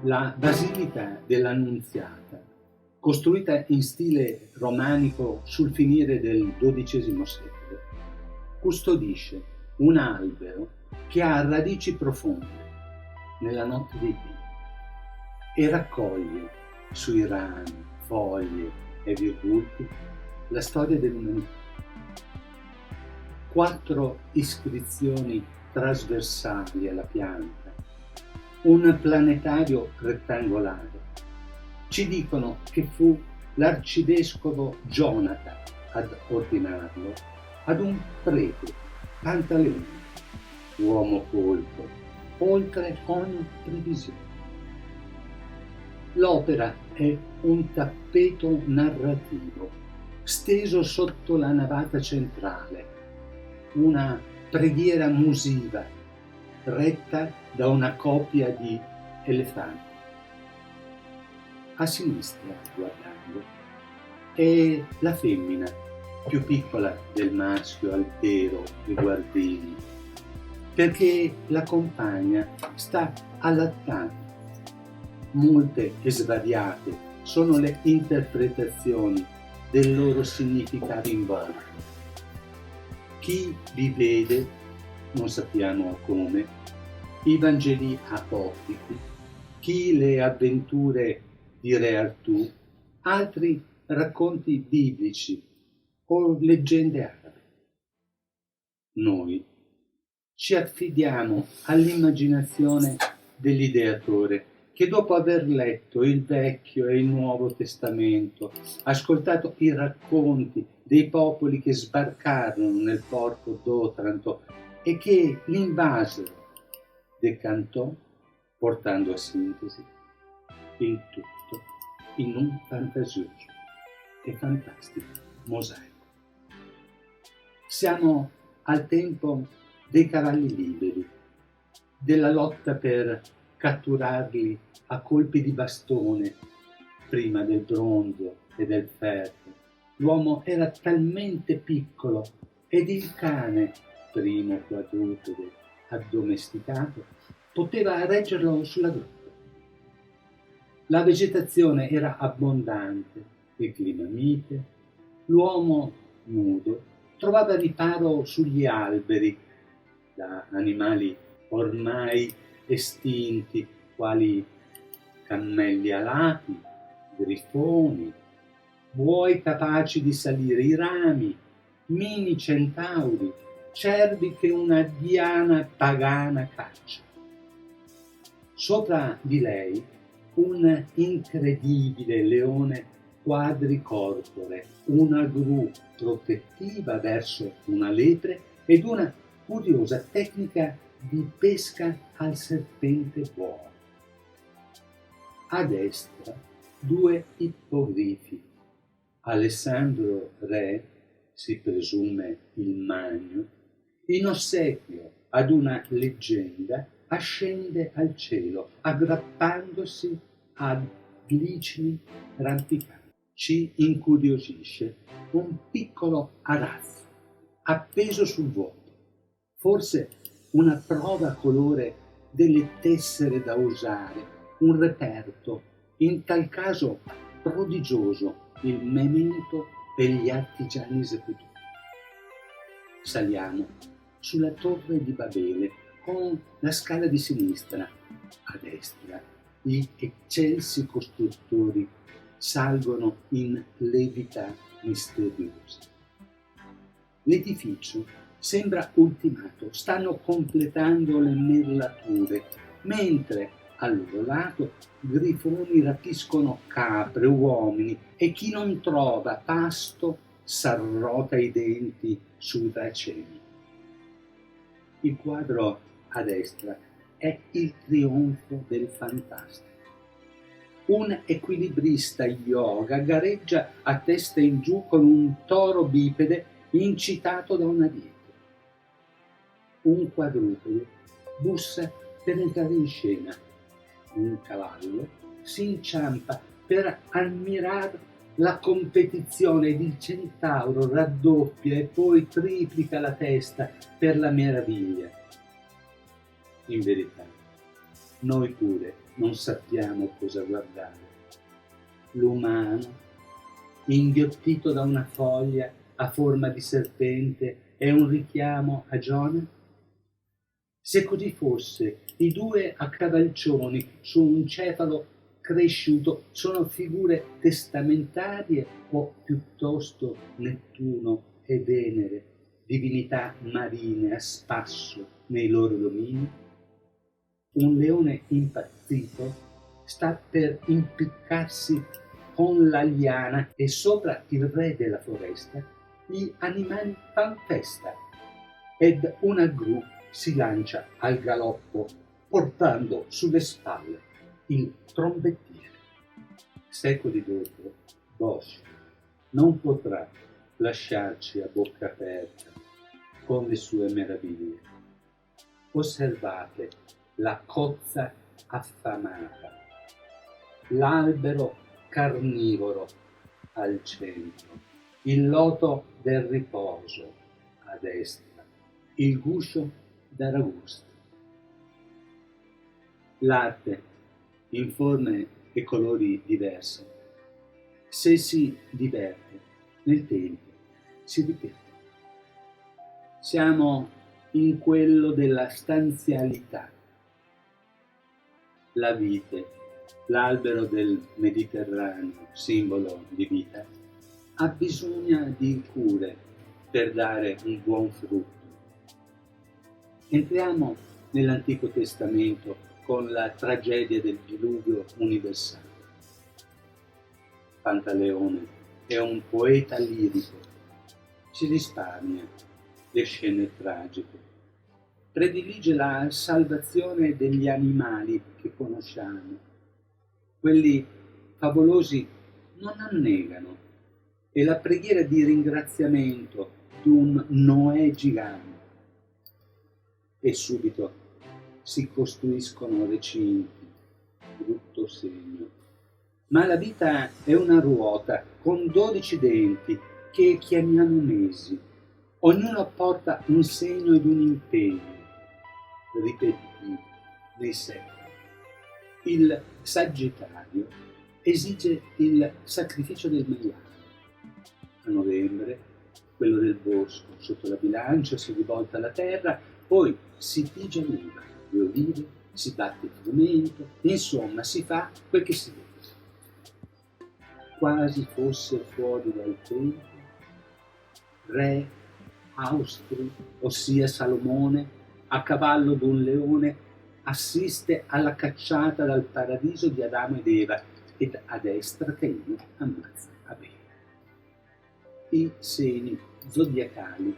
La Basilica dell'Annunziata, costruita in stile romanico sul finire del XII secolo, custodisce un albero che ha radici profonde nella notte dei venti e raccoglie sui rami, foglie e virgulti la storia dell'umanità. 4 iscrizioni trasversali alla pianta, un planetario rettangolare, ci dicono che fu l'arcivescovo Jonathan ad ordinarlo ad un prete, Pantaleone, uomo colto, oltre ogni previsione. L'opera è un tappeto narrativo steso sotto la navata centrale, una preghiera musiva retta da una coppia di elefanti. A sinistra, guardando, è la femmina, più piccola del maschio altero e guardini, perché la compagna sta allattando. Molte e svariate sono le interpretazioni del loro significato involucro. Chi vi vede, non sappiamo come, i Vangeli apocrifi, chi le avventure di Re Artù, altri racconti biblici o leggende arabe. Noi ci affidiamo all'immaginazione dell'ideatore che dopo aver letto il Vecchio e il Nuovo Testamento, ascoltato i racconti dei popoli che sbarcarono nel porto d'Otranto e che l'invasero, decantò, portando a sintesi il tutto in un fantasioso e fantastico mosaico. Siamo al tempo dei cavalli liberi, della lotta per catturarli a colpi di bastone prima del bronzo e del ferro. L'uomo era talmente piccolo ed il cane, primo quadrupede addomesticato, poteva reggerlo sulla groppa. La vegetazione era abbondante, il clima mite, l'uomo nudo trovava riparo sugli alberi da animali ormai estinti, quali cammelli alati, grifoni, buoi capaci di salire i rami, mini centauri, cervi che una diana pagana caccia. Sopra di lei un incredibile leone quadricorpore, una gru protettiva verso una lepre ed una curiosa tecnica di pesca al serpente buono. A destra 2 ippogrifi. Alessandro Re, si presume il Magno, in ossequio ad una leggenda ascende al cielo aggrappandosi a glicini rampicanti. Ci incuriosisce un piccolo arazzo appeso sul vuoto, forse una prova a colore delle tessere da usare, un reperto, in tal caso prodigioso, il memento per gli artigiani esecutori. Saliamo sulla torre di Babele con la scala di sinistra, a destra gli eccelsi costruttori salgono in levità misteriosa. L'edificio sembra ultimato, stanno completando le merlature, mentre al loro lato grifoni rapiscono capre, uomini e chi non trova pasto s'arrota i denti sui racemi. Il quadro a destra è il trionfo del fantastico. Un equilibrista yoga gareggia a testa in giù con un toro bipede incitato da una dieta. Un quadrupede bussa per entrare in scena. Un cavallo si inciampa per ammirare la competizione ed il centauro raddoppia e poi triplica la testa per la meraviglia. In verità, Noi pure non sappiamo cosa guardare. L'umano, inghiottito da una foglia a forma di serpente, è un richiamo a Giona? Se così fosse, i due accavalcioni su un cefalo cresciuto sono figure testamentarie o piuttosto Nettuno e Venere, divinità marine a spasso nei loro domini? Un leone impazzito sta per impiccarsi con la liana e sopra il re della foresta gli animali fan festa ed una gru si lancia al galoppo portando sulle spalle il trombettiere. Secoli dopo, Bosch non potrà lasciarci a bocca aperta con le sue meraviglie. Osservate la cozza affamata, l'albero carnivoro al centro, il loto del riposo a destra, il guscio d'aragosta. L'arte, in forme e colori diverse, se si diverte nel tempo, si ripete. Siamo in quello della stanzialità. La vite, l'albero del Mediterraneo, simbolo di vita, ha bisogno di cure per dare un buon frutto. Entriamo nell'Antico Testamento con la tragedia del diluvio universale. Pantaleone è un poeta lirico, ci risparmia le scene tragiche, predilige la salvazione degli animali che conosciamo. Quelli favolosi non annegano e la preghiera di ringraziamento di un Noè gigante. E subito si costruiscono recinti, brutto segno. Ma la vita è una ruota con 12 denti che chiamiamo mesi. Ognuno porta un segno ed un impegno, ripetitivo, nei secoli. Il Sagittario esige il sacrificio del maiale. A novembre, quello del bosco, sotto la bilancia si rivolta la terra, poi si pigia l'uva, le olive, si batte il frumento, insomma si fa quel che si vede. Quasi fosse fuori dal tempo, re austri, ossia Salomone, a cavallo d'un leone, assiste alla cacciata dal paradiso di Adamo ed Eva ed a destra Caino ammazza Abele. I segni zodiacali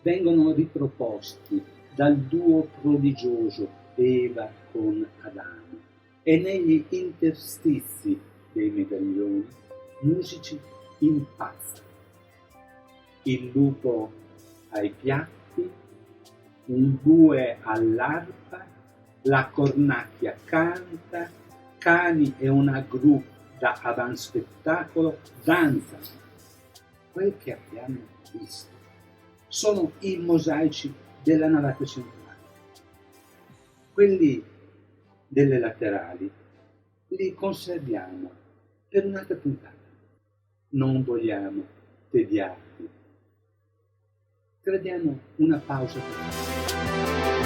vengono riproposti dal duo prodigioso Eva con Adamo e negli interstizi dei medaglioni musici impazzano. Il lupo ai piatti, un bue all'arpa, la cornacchia canta, cani e una gru da avanspettacolo danzano. Quel che abbiamo visto sono i mosaici della navata centrale. Quelli delle laterali li conserviamo per un'altra puntata. Non vogliamo tediarvi. Crediamo una pausa per